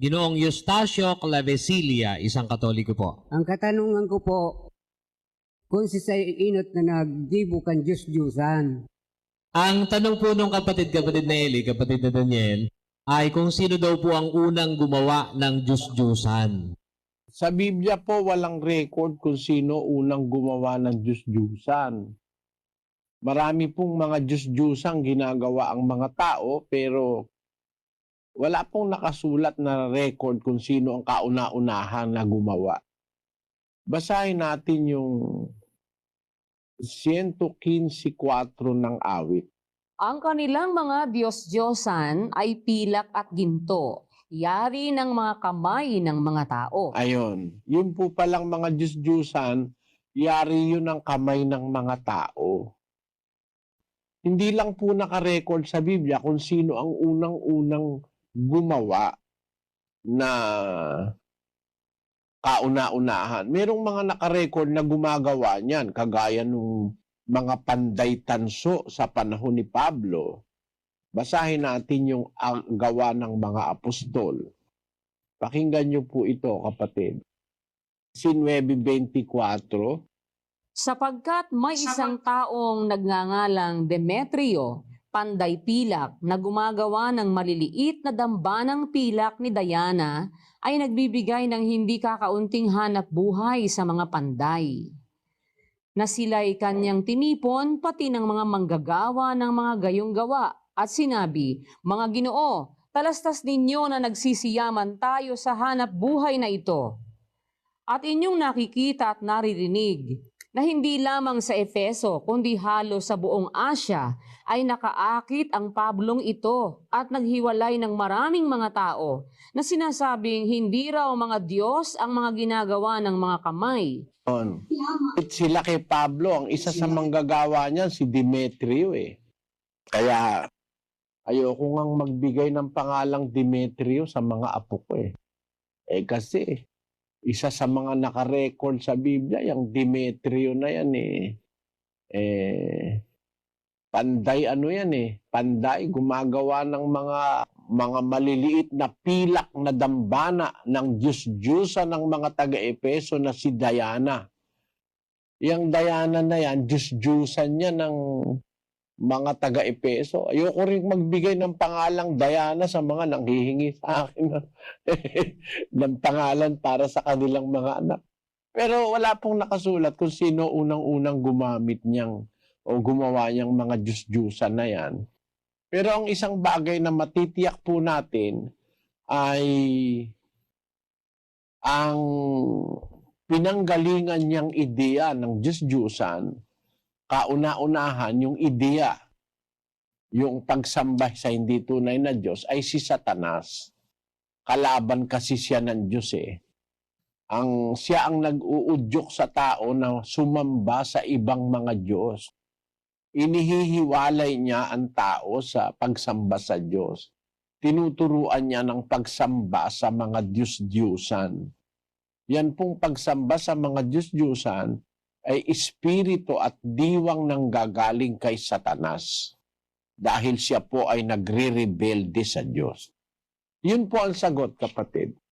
Ginoong Eustacio Clavecilla, isang Katoliko po. Ang katanungan ko po, kung si Say Inot na nagdibo kan Diyos-Diyusan, Ang tanong po nung kapatid na Eli, kapatid na Daniel, ay kung sino daw po ang unang gumawa ng Diyos-Diyusan. Sa Biblia po, walang record kung sino unang gumawa ng Diyos-Diyusan. Marami pong mga Diyos-Diyusang ginagawa ang mga tao, pero wala pong nakasulat na record kung sino ang kauna-unahan na gumawa. Basahin natin yung 115:4 ng awit. Ang kanilang mga Diyos-Diyosan ay pilak at ginto, yari ng mga kamay ng mga tao. Ayon, yun po palang mga Diyos-Diyusan, yari yun ng kamay ng mga tao. Hindi lang po nakarecord sa Biblia kung sino ang unang-unang gumawa na kauna-unahan. Merong mga nakarecord na gumagawa niyan, kagaya nung mga panday tanso sa panahon ni Pablo. Basahin natin yung gawa ng mga apostol. Pakinggan niyo po ito, kapatid. 19:24. Sapagkat may isang taong nagngangalang Demetrio, panday pilak, na gumagawa ng maliliit na dambanang pilak ni Diana, ay nagbibigay ng hindi kakaunting hanap buhay sa mga panday. Na sila'y kanyang tinipon pati ng mga manggagawa ng mga gayong gawa at sinabi, "Mga Ginoo, talastas ninyo na nagsisiyaman tayo sa hanap buhay na ito. At inyong nakikita at naririnig na hindi lamang sa Efeso kundi halos sa buong Asya ay nakaakit ang Pablong ito at naghiwalay ng maraming mga tao na sinasabing hindi raw mga Diyos ang mga ginagawa ng mga kamay." Sila kay Pablo, ang isa sa manggagawa niyan, si Demetrio eh. Kaya ayoko ngang magbigay ng pangalang Demetrio sa mga apo ko eh. Kasi isa sa mga nakarecord sa Biblia, yung Demetrio na yan panday panday gumagawa ng mga maliliit na pilak na dambana ng Diyos-Diyusan ng mga taga-Epeso na si Diana. Yang Diana na yan, Diyos-Diyusan niya ng mga taga-Epeso. Ayoko rin magbigay ng pangalang Diana sa mga nanghihingi sa akin ng pangalan para sa kanilang mga anak. Pero wala pong nakasulat kung sino unang-unang gumamit niyang o gumawa niyang mga Diyos-Diyusan na yan. Pero ang isang bagay na matitiyak po natin ay ang pinanggalingan niyang ideya ng Diyos-Diyusan, kauna-unahan yung ideya, yung pagsamba sa hindi tunay na Diyos ay si Satanas. Kalaban kasi siya ng Diyos eh. Siya ang nag-uudyok sa tao na sumamba sa ibang mga Diyos. Inihihiwalay niya ang tao sa pagsamba sa Diyos. Tinuturuan niya ng pagsamba sa mga Diyos-Diyusan. Yan pong pagsamba sa mga Diyos-Diyusan ay espiritu at diwang nanggagaling kay Satanas. Dahil siya po ay nagre-rebelde sa Diyos. Yun po ang sagot, kapatid.